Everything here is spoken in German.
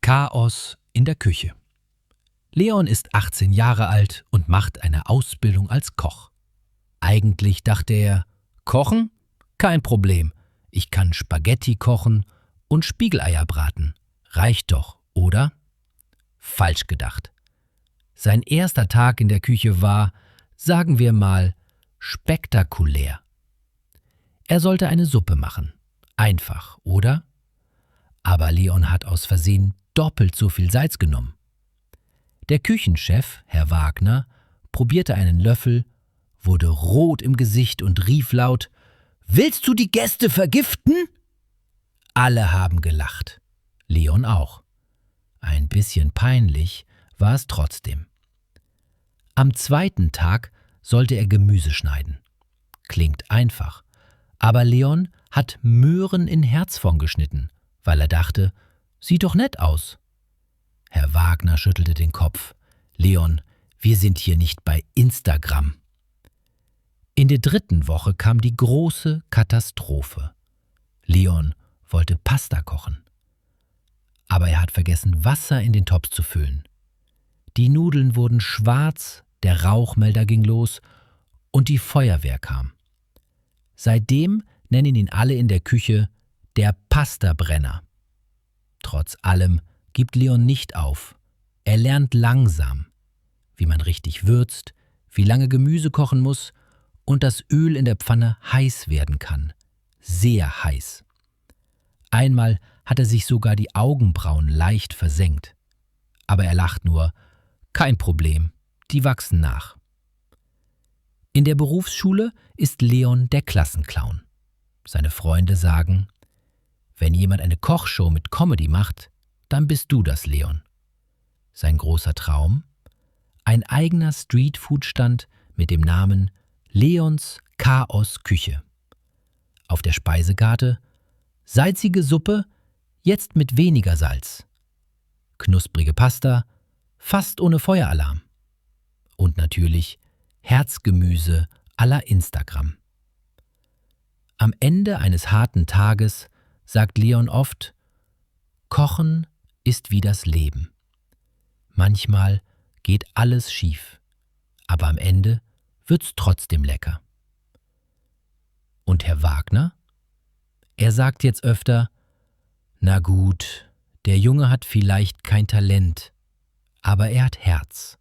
Chaos in der Küche. Leon ist 18 Jahre alt und macht eine Ausbildung als Koch. Eigentlich dachte er, Kochen? Kein Problem. Ich kann Spaghetti kochen und Spiegeleier braten. Reicht doch, oder? Falsch gedacht. Sein erster Tag in der Küche war, sagen wir mal, spektakulär. Er sollte eine Suppe machen. Einfach, oder? Aber Leon hat aus Versehen doppelt so viel Salz genommen. Der Küchenchef, Herr Wagner, probierte einen Löffel, wurde rot im Gesicht und rief laut: »Willst du die Gäste vergiften?« Alle haben gelacht. Leon auch. Ein bisschen peinlich war es trotzdem. Am zweiten Tag sollte er Gemüse schneiden. Klingt einfach, aber Leon hat Möhren in Herzform geschnitten, weil er dachte, sieht doch nett aus. Herr Wagner schüttelte den Kopf. Leon, wir sind hier nicht bei Instagram. In der 3. Woche kam die große Katastrophe. Leon wollte Pasta kochen. Aber er hat vergessen, Wasser in den Topf zu füllen. Die Nudeln wurden schwarz, der Rauchmelder ging los und die Feuerwehr kam. Seitdem nennen ihn alle in der Küche der Pastabrenner. Trotz allem gibt Leon nicht auf. Er lernt langsam, wie man richtig würzt, wie lange Gemüse kochen muss und dass Öl in der Pfanne heiß werden kann. Sehr heiß. Einmal hat er sich sogar die Augenbrauen leicht versenkt. Aber er lacht nur, kein Problem, die wachsen nach. In der Berufsschule ist Leon der Klassenclown. Seine Freunde sagen, wenn jemand eine Kochshow mit Comedy macht, dann bist du das, Leon. Sein großer Traum? Ein eigener Streetfood-Stand mit dem Namen Leons Chaos Küche. Auf der Speisekarte salzige Suppe, jetzt mit weniger Salz. Knusprige Pasta, fast ohne Feueralarm. Und natürlich Herzgemüse à la Instagram. Am Ende eines harten Tages sagt Leon oft, Kochen ist wie das Leben. Manchmal geht alles schief, aber am Ende wird's trotzdem lecker. Und Herr Wagner? Er sagt jetzt öfter, na gut, der Junge hat vielleicht kein Talent, aber er hat Herz.